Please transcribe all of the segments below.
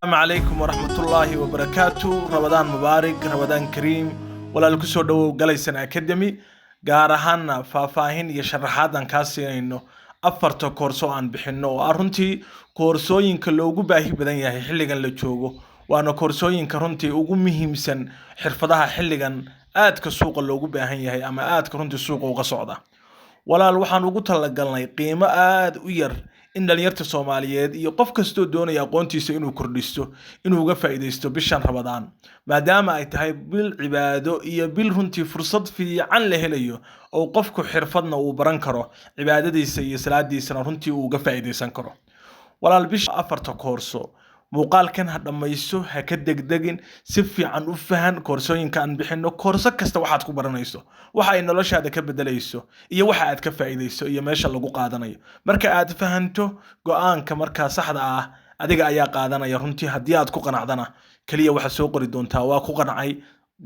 السلام عليكم ورحمة الله وبركاته. رمضان مبارك، رمضان كريم. ولا لكسو دو جالسنا أكاديمي جارهنا فافاهين يشرحات عن كاسي إنه أفرت كورسو عن بحنو أرنتي كورسوين كلوجو باهي بدن ياهي حلقان لتشوجو وأنا كورسوين كرنتي أوجو مهمسن حرفضها حلقان آد كسوق اللوجو باهي ياهي أما آد كرنتي السوق وقصعده ولا الوحن ugu talagalnay qiimo aad u yar in dhalinyarta Soomaaliyeed iyo qof kasto doonaya aqoontiisa inuu kordhisto inuu uga faa'iideysto bishan Ramadaan maadaama ay tahay bil cibaado iyo bil runtii fursad fiican la helayo oo qofku xirfadna uu baran karo cibaadadiisa iyo salaadiisana runtii uu uga faa'iideysan karo walaal bisha afarta koorso muuqaalkan ha dhamayso ha ka degdegin si fiican u fahan koorsooyinka aan bixino koorso kasta waxaad ku baranayso waxa ay noloshaada ka bedelayso iyo waxa aad ka faa'iideyso iyo meesha lagu qaadanayo marka aad fahanto go'aanka marka saxda ah adiga ayaa qaadanaya runtii hadii aad ku qanacdana kaliya waxa soo qori doontaa waa ku qanacay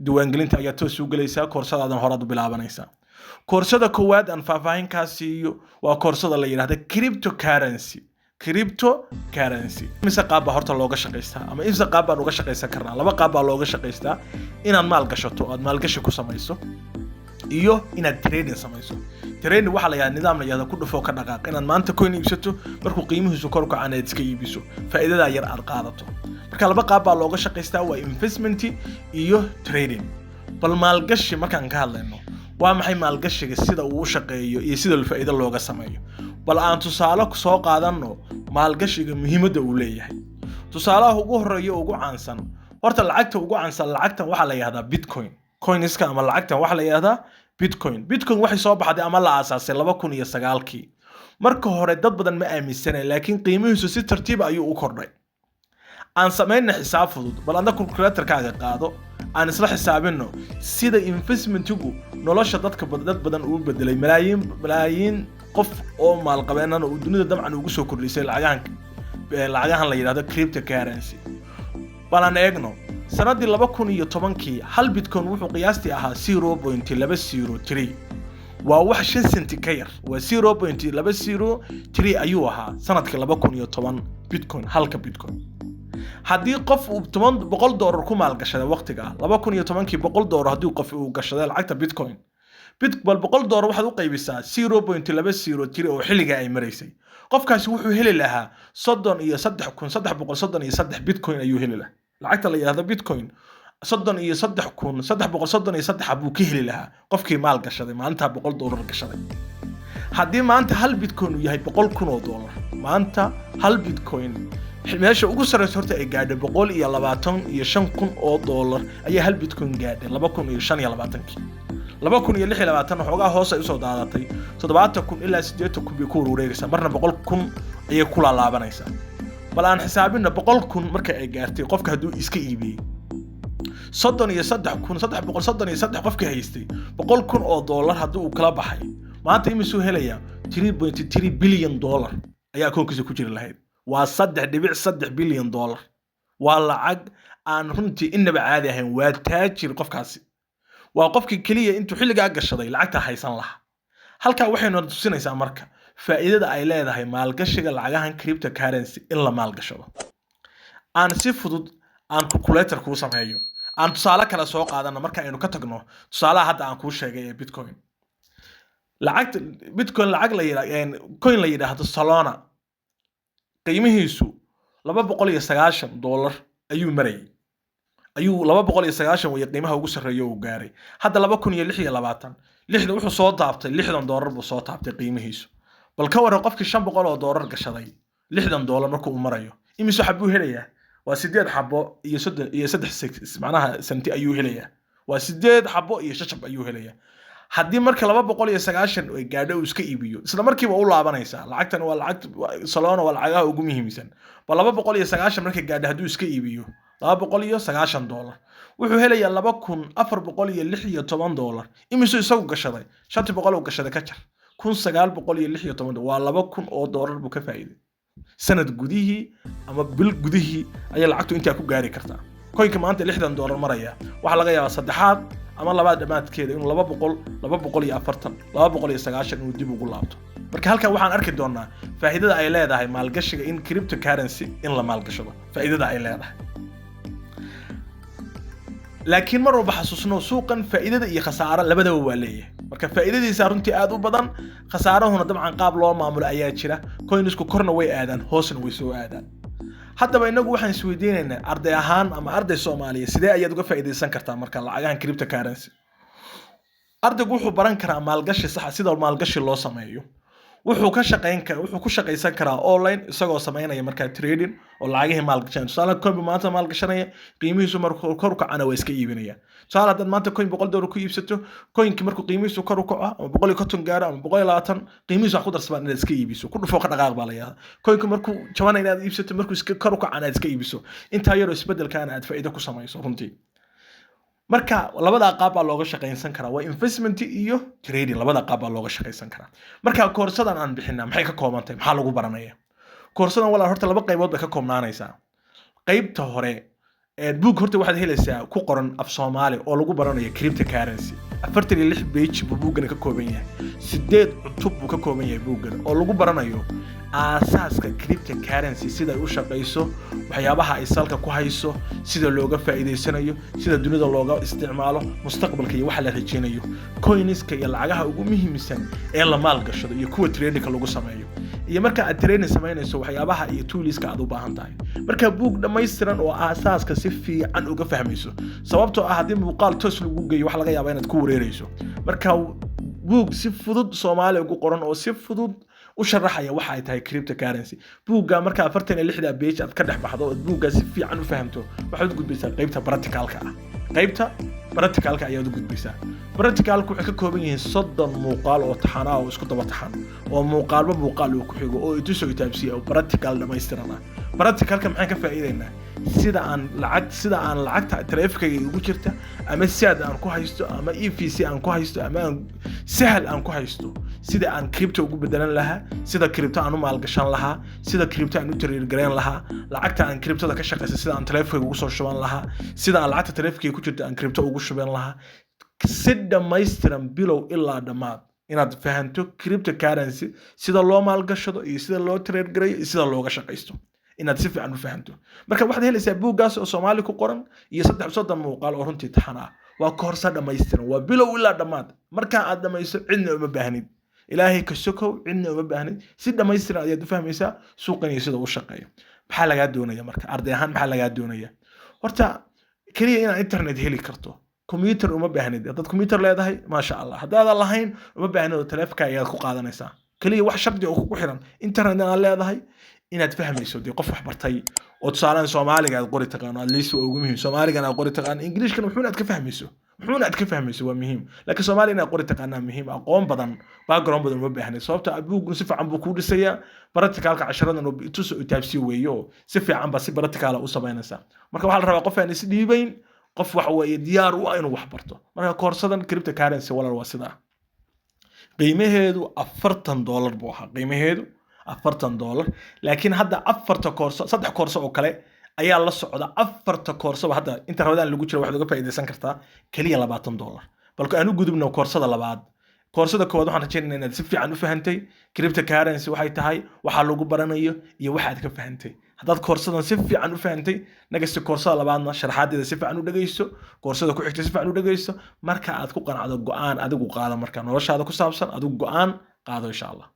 diiwaangelinta ayaa toos u galaysaa koorsadadan horaad u bilaabanaysaa koorsada koowaad aan faahfaahinkaasi iyo waa koorsada la yiraahdo cryptocurrency mise qaab baa horta looga shaqeystaa ama imse qaab baan uga shaqeysan karnaa laba qaab baa looga shaqeystaa inaad maal gashato aad maalgashi ku samayso iyo inaad trading samayso trading waxa la yiraahdaa nidaam la yiraahdo ku dhufo ka dhaqaaq inaad maanta coin iibsato markuu qiimihiisu kor u kacana aad iska iibiso faa'iidada yar aad qaadato marka laba qaab baa looga shaqeystaa waa investment iyo trading bal maalgashi markaan ka hadlayno waa maxay maalgashiga sida uu u shaqeeyo iyo sida faa'iido looga sameeyo bal aan tusaale ku soo qaadano maalgashiga muhiimadda uu leeyahay tusaalaha ugu horeeya ugu caansan horta lacagta ugu caansan lacagtan waxa la yiraahdaa bitcoin coiniska ama lacagtan waxa la yiraahdaa bitcoin waxay soo baxday ama la aasaasay 2009kii marka hore dad badan ma aaminsanay laakiin qiimihiisu si tartiib ayuu u kordhay aan sameeyna xisaab fudud bal anda calculator-kaaga qaado aan isla xisaabino sida investmentigu nolosha dad badan uu bedelay malaayiin qof oo maal qabeenana oo dunida dabcan ugu soo kordhisay lacagahan la yiraahdo cryptocurrency balan eegno sanadii 2010kii hal bitcoin wuxuu qiyaastii ahaa 0.203 waa wax 5 senti ka yar waa 0.203 ayuu ahaa sanadkii 2010 bitcoin halka bitcoin haddii qof uu $100 ku maal gashaday waqtiga 2010kii $100 haddii qof uu gashaday lacagta bitcoin bal $100 waxaad u qaybisaa 0.203 oo xilliga ay mareysay qofkaasi wuxuu heli lahaa 33,333 bitcoin ayuu heli lahaa lacagta la yiraahdo bitcoin 33,333 buu ka heli lahaa qofkii maal gashaday maalinta $100 gashaday haddii maanta hal bitcoin uu yahay $100,000 maanta hal bitcoin meesha ugu sareysa horta ay gaadhay $125,000 ayaa hal bitcoin gaadhay 2025kii 2026 xogaa hoos ay u soo daadatay 70,000 ilaa 80,000 bay ku wareegaysaa marna 100,000 ayay ku laalaabanaysaa bal aan xisaabina 100,000 marka ay gaartay qofka haduu iska iibiyay 33,333 qofkii haystay $100,000 haduu kala baxay maanta imisuu helaya $3.3 billion ayaa akoonkiisa ku jiri lahayd waa $3.3 billion waa lacag aan runtii inaba caadi ahayn waa taajir qofkaasi waa qofkii kaliya intuu xilliga gashaday lacagta haysan lahaa halka waxay noo tusinaysaa marka faa'iidada ay leedahay maalgashiga lacagahan cryptocurrency in la maalgashado aan si fudud aan calculator ku sameeyo aan tusaale kala soo qaadano marka aynu ka tagno tusaalaha hadda aan ku sheegay ee bitcoin lacag la yiraahdo coin la yiraahdo Solana qiimihiisu $290 ayuu marayay ayuu 290 way qiimaha ugu sareeyo uu gaaray hadda 2026 lixda wuxuu soo taabtay $60 buu soo taabtay qiimihiisu bal ka waran qofkii $500 gashaday $60 markuu marayo imisu xabuu helayaa waa 8 xabo iyo 3 macnaha senti ayuu helayaa waa 8 xabo iyo 6 xabo ayuu helayaa haddii marka 290 ay gaadho uu iska iibiyo isla markiiba u laabanaysaa lacagtan waa lacag Solana waa lacagaha ugu muhiimsan bal 290 markay gaadho haduu iska iibiyo $290 wuxuu helayaa $2,416 imisu isagu gashaday $500 uu gashaday ka jar $1,916 waa $2,000 buu ka faa'iiday sanad gudihii ama bil gudihii ayaa lacagtu inta ku gaari kartaa coinka maanta $60 maraya waxa laga yaabaa saddexaad ama labaad dhamaadkeeda inuu 240 290 inuu dib ugu laabto marka halkan waxaan arki doonaa faa'iidada ay leedahay maalgashiga in cryptocurrency in la maalgashado faa'iidada ay leedahay laakiin mar walba xasuusno suuqan faa'iidada iyo khasaaro labadaba waa leeyahay marka faa'iidadiisa runtii aad u badan khasaarahuna dabcan qaab loo maamulo ayaa jira coinsku korna way aadaan hoosna way soo aadaan haddaba inagu waxaan isweydiinaynaa arday ahaan ama arday Soomaaliya sidee ayaad uga faa'iideysan kartaa marka lacagahan cryptocurrency ardaygu wuxuu baran karaa maalgashi sax sida maalgashi loo sameeyo wuxuu ku shaqaysan karaa online isagoo sameynaya marka trading oo lacagaha maalgashan tusaale coin maanta maalgashanaya qiimihiisu markuu kor u kacana waa iska iibinaya tusaale hadda maanta coin $100 ku iibsato coinki markuu qiimihiisu kor u kaco ama 150 gaaro ama 120 qiimihiisu wax ku darsamaan inaad iska iibiso ku dhufo ka dhaqaaq baa la yahay coinki markuu jabana inaad iibsato markuu iska kor u kacana iska iibiso inta yar isbedelkaana aad faa'iido ku samayso runtii marka labada qaab baa looga shaqeynsan karaa waa investment iyo trading labada qaab baa looga shaqeynsan karaa marka koorsadan aan bixinaa maxay ka koobantahay maxaa lagu baranaya koorsadan walaal horta laba qaybood bay ka koobnaanaysaa qaybta hore ee book horta waxaad helaysaa ku qoran af Soomaali oo lagu baranayo cryptocurrency 46 page buu bookgan ka kooban yahay 8 cutub buu ka kooban yahay bookgan oo lagu baranayo aasaaska cryptocurrency sida ay u shaqeyso waxyaabaha ay salka ku hayso sida looga faa'iideysanayo sida dunida looga isticmaalo mustaqbalka iyo waxa la rajeynayo coinska iyo lacagaha ugu muhiimsan ee la maalgashado iyo kuwa tradingka lagu sameeyo iyo marka aad trading sameynayso waxyaabaha iyo toolska aad u baahan tahay marka book dhameystiran oo aasaaska si fiican uga fahmayso sababtoo ah hadii muuqaal toos lagu geeyo wax laga yaabaa inaad ku wareerayso marka book si fudud Soomaali ugu qoran oo si fudud u sharaxaya waxa ay tahay cryptocurrency buugga marka 46 page aad ka dhex baxdo oo buugga si fiican u fahamto waxaad gudbaysaa qaybta practicalka ah qaybta practicalka ayaad u gudbaysaa practicalku wuxuu ka kooban yahay 30 muuqaal oo taxana oo isku daba taxan oo muuqaalba muuqaal uu ku xigo oo isu taabsiyo oo practical dhameystiran practicalka maxaan ka faa'iideynaa sida aan lacagta taleefankayga ugu jirta ama siyaad aan ku haysto ama EVC aan ku haysto ama sahal aan ku haysto sida aan crypto ugu bedelan lahaa sida crypto aan u maalgashan lahaa sida crypto aan u trade gareyn lahaa lacagta aan cryptoda ka shaqeysa sida aan taleefankayga ugu soo shuban lahaa sida aan lacagta taleefankayga ku jirta aan crypto ugu shuban lahaa si dhameystiran bilow ilaa dhamaad inaad fahanto cryptocurrency sida loo maalgashado iyo sida loo trade gareeyo iyo sida looga shaqeysto inaad si fiican u fahanto marka waxaad helaysaa buuggaas oo Soomaali ku qoran iyo 3 muuqaal oo runtii taxana waa koorsa dhameystiran waa bilow ilaa dhamaad marka aad dhamayso cidna uma baahnid ilaahay ka sokow cidna uma baahnid si dhameystiran ayaad u fahmaysaa suuqan iyo sida uu shaqeeyo maxaa laga doonayaa marka arday ahaan maxaa laga doonayaa horta kaliya inaad internet heli karto computer uma baahnid dad computer leedahay ma sha Allah hadaad lahayn uma baahnid taleefanka ayaad ku qaadanaysaa kaliya wax shardi oo ku xiran internet aan leedahay inaad fahmayso dii qof wax bartay oo tusaalaan Soomaaliga aad qori taqaan at least waa ugu muhiim Soomaaliga aad qori taqaan Englishkana wuxuu aad ka fahmayso waa muhiim laakiin Soomaaliga aad qori taqaan muhiim aqoon badan background badan uma baahnid sababta abuugu si fiican buu ku dhisaya practicalka casharadan oo itus u taabsiyo weeyo si fiican ba si practical u sameynaysa marka waxa la rabaa qof aan is dhiibayn qof wax weeye diyaar u ah inuu wax barto marka koorsadan cryptocurrency walaal waa sida qiimaheedu $40 buu ahaa qiimaheedu $40 laakiin hadda 4 koorso 3 koorso oo kale ayaa la socda 4 koorso hadda inta rabadaan lagu jiro waxaad uga faa'iideysan kartaa kaliya $20 balka aanu gudubno koorsada labaad koorsada koowaad waxaan rajaynaynaa inaad si fiican u fahantay cryptocurrency waxay tahay waxa lagu baranayo iyo waxa aad ka fahantay haddaad koorsadan si fiican u fahantay nagasta koorsada labaadna sharaxadeeda si fiican u dhageyso koorsada ku xigta si fiican u dhageyso marka aad ku qanacdo go'aan adigu qaado marka noloshaada ku saabsan adigu go'aan qaado insha Allah